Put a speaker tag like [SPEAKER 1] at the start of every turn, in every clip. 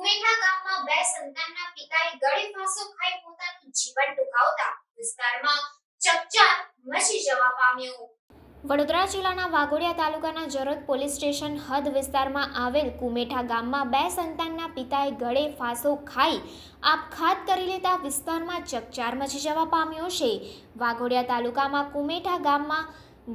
[SPEAKER 1] કુમેઠા ગામમાં બે સંતાનના પિતાએ ગળે ફાંસો ખાઈ પોતાનું જીવન ટૂંકાવતા વિસ્તારમાં ચકચાર મચી જવા પામ્યો। વડોદરા જિલ્લાના વાઘોડિયા તાલુકાના જરોદ પોલીસ સ્ટેશન હદ વિસ્તારમાં આવેલ કુમેઠા ગામમાં બે સંતાનના પિતાએ ગળે ફાંસો ખાઈ આપઘાત કરી લેતા વિસ્તારમાં ચકચાર મચી જવા પામ્યો છે। વાઘોડિયા તાલુકામાં કુમેઠા ગામમાં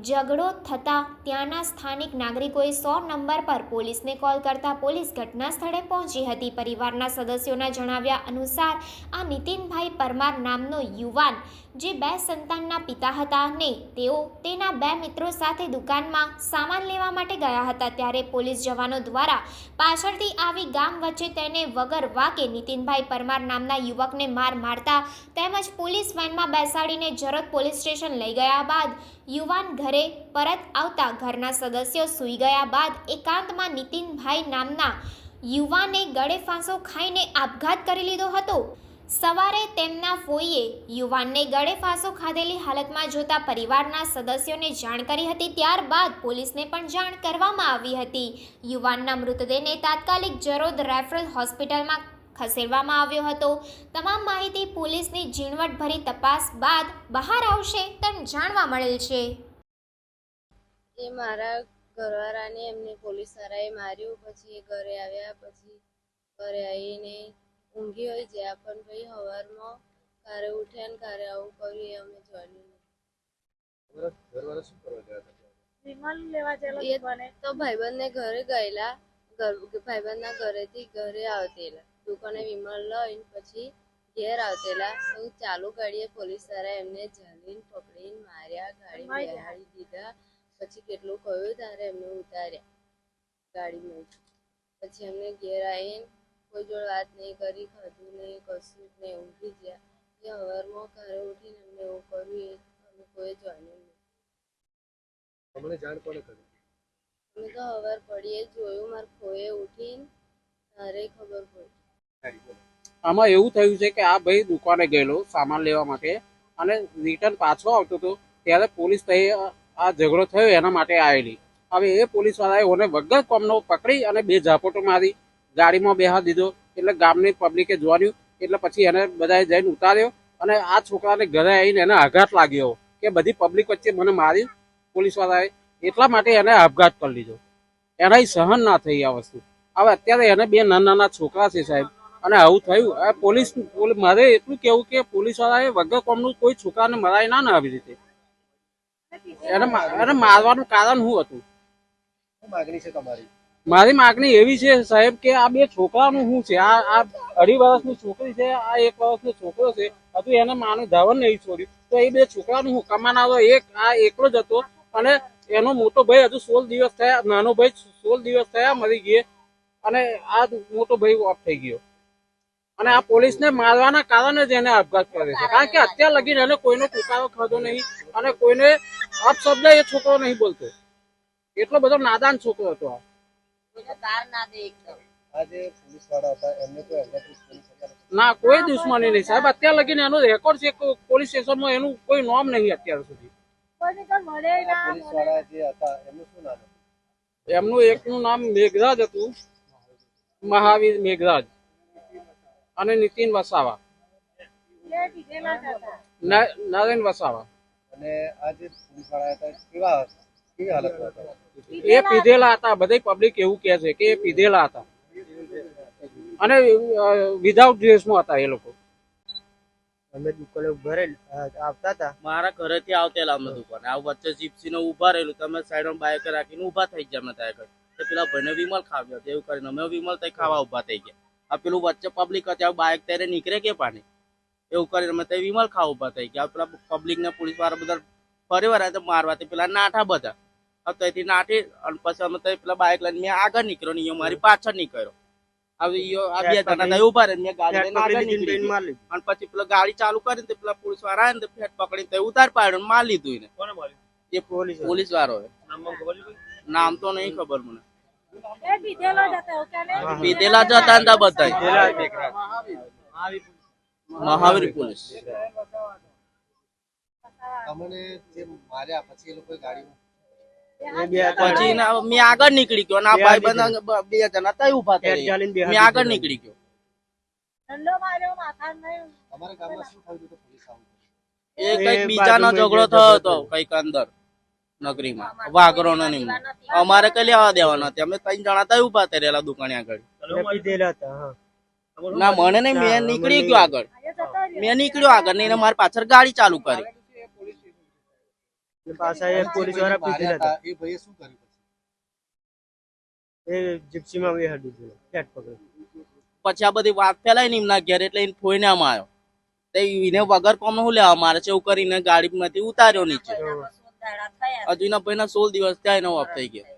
[SPEAKER 1] ઝઘડો થતા ત્યાંના સ્થાનિક નાગરિકોએ 100 નંબર પર પોલીસને કોલ કરતા પોલીસ ઘટના સ્થળે પહોંચી હતી। પરિવારના સદસ્યોના જણાવ્યા અનુસાર આ નીતિનભાઈ પરમાર નામનો યુવાન જે બે સંતાનના પિતા હતા ને તેઓ તેના બે મિત્રો સાથે દુકાનમાં સામાન લેવા માટે ગયા હતા, ત્યારે પોલીસ જવાનો દ્વારા પાછળથી આવી ગામ વચ્ચે તેને વગર વાકે નીતિનભાઈ પરમાર નામના યુવકને મારતા તેમજ પોલીસ વેનમાં બેસાડીને જરોદ પોલીસ સ્ટેશન લઈ ગયા બાદ યુવાન ઘરે પરત આવતા ઘરના સદસ્યો સૂઈ ગયા બાદ એકાંતમાં નીતિનભાઈ નામના યુવાને ગળે ફાંસો ખાઈને આપઘાત કરી લીધો હતો। સવારે તેમના ફોઈએ યુવાનને ગળે ફાંસો ખાધેલી હાલતમાં જોતા પરિવારના સદસ્યોને જાણ કરી હતી, ત્યારબાદ પોલીસને પણ જાણ કરવામાં આવી હતી। યુવાનના મૃતદેહને તાત્કાલિક જરોદ રેફરલ હોસ્પિટલમાં ખસેડવામાં આવ્યો હતો। તમામ માહિતી પોલીસની ઝીણવટભરી તપાસ બાદ બહાર આવશે તેમ જાણવા મળેલ છે।
[SPEAKER 2] એ મારા ઘરવાળાને એમને પોલીસવાળાએ માર્યું, પછી એ ઘરે આવ્યા, પછી ઘરે આવીને ઊંઘી હોય જ્યાં પણ ભાઈ સવારમાં કારે ઉઠ્યા ને કારે આવું કર્યું એ અમે જોયું। તો ભાઈબંધને ઘરે ગયેલા, ભાઈબંધના ઘરેથી ઘરે આવતેલા, દુકાને વિમલ લઈને પછી ઘેર આવતેલા તો ચાલુ ગાડીએ પોલીસવાળા એમને ઝાલીને પકડીને માર્યા, ગાડી બેહાડી દીધા, પછી કેટલું કહ્યું ત્યારે એમને ઉતાર્યા ગાડીમાં। પછી એમને ઘેર આવીને કોઈ જોડે વાત નહીં કરી, ખાધું નહીં, કશું જ નહીં, ઊંઘી ગયા। એ સવારમાં ઘરે ઉઠીને એમને એવું કર્યું એ અમે કોઈ જાણ્યું નહીં।
[SPEAKER 3] તમને જાણ કોને કરી?
[SPEAKER 2] અમે તો સવાર પડીએ જોયું, મારા ફોએ ઉઠીને તારે ખબર પડી।
[SPEAKER 4] આમાં એવું થયું છે કે આ ભાઈ દુકાને ગયેલો સામાન લેવા માટે અને રિટર્ન પાછો આવતો હતો ત્યારે પોલીસ આ ઝઘડો થયો એના માટે આવેલી। હવે એ પોલીસ વાળાએ ઓને વગર કોમનો પકડી અને બે ઝાપટો મારી ગાડીમાં બેહા દીધો, એટલે ગામની પબ્લિકે જોવાનું એટલે પછી એને બધાએ જઈને ઉતાર્યો અને આ છોકરાને ઘરે આવીને એને આઘાત લાગ્યો કે બધી પબ્લિક વચ્ચે મને મારી પોલીસ વાળાએ, એટલા માટે એને આપઘાત કરી લીધો। એના સહન ના થઈ આ વસ્તુ। હવે અત્યારે એને બે નાના છોકરા છે સાહેબ, અને આવું થયું। પોલીસ મારે એટલું કેવું કે પોલીસ વાળાએ વગર કોમનું કોઈ છોકરાને મરાય ના ને આવી રીતે। એને મારવાનું કારણ શું હતું?
[SPEAKER 3] માગણી છે તમારી?
[SPEAKER 4] મારી માગણી એવી છે સાહેબ કે આ બે છોકરાનું શું છે? આ 2.5 વર્ષની છોકરી છે, આ 1 વર્ષનો છોકરો છે, હજુ એને માનું ધાવન નહીં છોડ્યું તો એ બે છોકરાનું શું? કમાનારો આ એકલો જ હતો અને એનો મોટો ભાઈ હજુ 16 દિવસ થયા, નાનો ભાઈ 16 દિવસ થયા મરી ગયે અને આ મોટો ભાઈ ઓફ થઈ ગયો। અને આ પોલીસને મારવાના કારણે જ એને આપઘાત કરે છે, કારણ કે અત્યાર લગીને એને કોઈનો ટુકારો ખાધો નહીં અને કોઈને અપશબ્દ એ છોકરો નહીં બોલતો, એટલો બધો નાદાન છોકરો હતો। ના, કોઈ દુશ્મની નહીં સાહેબ, અત્યાર લગીને એનો રેકોર્ડ છે પોલીસ સ્ટેશનમાં, એનું કોઈ નામ નહીં અત્યાર સુધી। એમનું એકનું નામ મેઘરાજ હતું, મહાવીર મેઘરાજ, અને નીતિન વસાવા, નરેન વસાવા।
[SPEAKER 3] અને આ જે પોલીસ વાળા હતા કેવી હાલતમાં હતા?
[SPEAKER 4] એ પીધેલા હતા, બધી પબ્લિક એવું કહે છે કે એ પીધેલા હતા અને વિધાઉટ ડ્રેસમાં હતા એ લોકો।
[SPEAKER 3] અમે દુકાને ઘરે આવતા હતા,
[SPEAKER 5] મારા ઘરેથી આવતેલા અમે દુકાને, આ વચ્ચે જીપ્સી ને ઉભા રહેલું, તમે સાઈડમાં બાઇક રાખીને ઉભા થઈ ગયા અમે ત્યાં આગળ, પેલા ભાઈને વિમલ ખાવ્યો એવું કરીને અમે વિમલ ત્યાં ખાવા ઉભા થઈ ગયા। આ પેલું વચ્ચે પબ્લિક હતી, બાઇક ત્યારે નીકળે કે પાણી એવું કરીને અમે ત્યાં વિમલ ખાવા ઉભા થઈ ગયા। પેલા પબ્લિક ને પોલીસ વાળા બધા પરિવાર તો મારવા પેલા નાઠા બધા, ત્યાંથી નાઠી અને પછી અમે પેલા બાઇક લઈને મેં આગળ નીકળ્યો ને મારી પાછળ નીકળ્યો। આ બે જણા ઉભા રહે, મેં ગાડી લઈને આગળ નીકળી અને પછી પેલા ગાડી ચાલુ કરીને પેલા પોલીસ વાળા આવે ને ફેટ પકડીને ઉતાર પાડ્યો, માર લીધું એને। એ પોલીસ વાળો નામ તો નહીં ખબર મને, પીધેલા જ હતા ને બધા મહાવીર પોલીસ।
[SPEAKER 3] તમને જે માર્યા પછી એ લોકો ગાડીમાં
[SPEAKER 5] પછી મેં આગળ નીકળી ગયો, ના ભાઈ બંધ 2 જણા ત્યાં ઉભા થઈ, મેં આગળ નીકળી ગયો।
[SPEAKER 3] તમારા ગામમાં શું થયું હતું તો પોલીસ આવી?
[SPEAKER 5] એ કઈક બીજાનો ઝઘડો થયો હતો કઈક અંદર નગરીમાં વાઘરો નો અમારે કઈ લેવા દેવા નથી. અમે 3 જણા હતા ઉભા રહેલા દુકાને આગળ. ના મને નહીં, મેં નીકળી ગયો આગળ. મેં નીકળ્યો આગળ ને મારી પાછળ ગાડી ચાલુ કરી.
[SPEAKER 3] પોલીસ વાળા પીધેલા હતા. એ ભાઈએ શું કર્યું પછી?
[SPEAKER 6] એ જીપ્સીમાં બે હડી દીધો, ફેટ પકડ્યો.
[SPEAKER 5] પછી આ બધી વાત ફેલાય ને એમના ઘેર એટલે એને ફોઈને આમ આવ્યો. તો એને વગર કોમ શું લેવા મારે છે એવું કરીને ગાડીમાંથી ઉતાર્યો નીચે. હજુ એના ભાઈના 16 દિવસ થયા એનો ઓફ થઈ ગયા.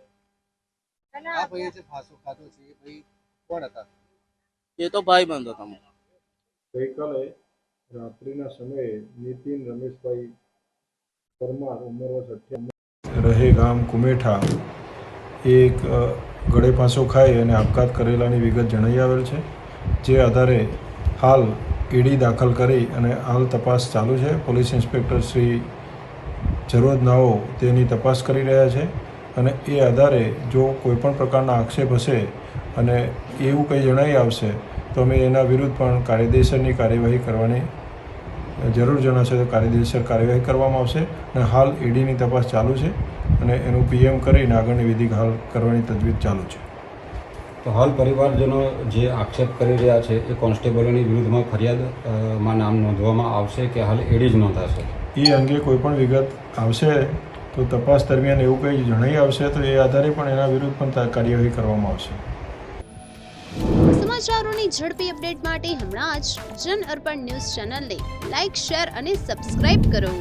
[SPEAKER 3] આ ભાઈએ જે ફાંસો ખાધો છે એ ભાઈ કોણ હતા?
[SPEAKER 5] એ તો ભાઈ બંધ હતો.
[SPEAKER 7] ગઈકાલે રાત્રિના સમયે નીતિન રમેશભાઈ પરમાર ઉંમર વર્ષ 58 રહે ગામ કુમેઠા એક ગળે ફાંસો ખાઈ અને આપઘાત કરેલાની વિગત જણાઈ આવેલ છે. જે આધારે હાલ ઈડી દાખલ કરી અને હાલ તપાસ ચાલુ છે. પોલીસ ઇન્સ્પેક્ટર શ્રી જરોદ નાઓ તેની તપાસ કરી રહ્યા છે અને એ આધારે જો કોઈપણ પ્રકારના આક્ષેપ હશે અને એવું કંઈ જણાઈ આવશે તો અમે એના વિરુદ્ધ પણ કાયદેસરની કાર્યવાહી કરવાની જરૂર જણાશે તો કાયદેસર કાર્યવાહી કરવામાં આવશે. અને હાલ ઈડીની તપાસ ચાલુ છે અને એનું પીએમ કરીને આગળની વિધિ હાલ કરવાની તજવીજ ચાલુ છે.
[SPEAKER 8] તો હાલ પરિવારજનો જે આક્ષેપ કરી રહ્યા છે એ કોન્સ્ટેબલોની વિરુદ્ધમાં ફરિયાદમાં નામ નોંધવામાં આવશે કે હાલ એડી જ નોંધાશે?
[SPEAKER 7] એ અંગે કોઈપણ વિગત આવશે તો તપાસ દરમિયાન એવું કંઈ જણાઈ આવશે તો એ આધારે પણ એના વિરુદ્ધ પણ કાર્યવાહી કરવામાં આવશે.
[SPEAKER 9] સમાચારોની ઝડપી અપડેટ માટે હમણાં જ જન અર્પણ ન્યૂઝ ચેનલને લાઇક, શેર અને સબસ્ક્રાઇબ કરો.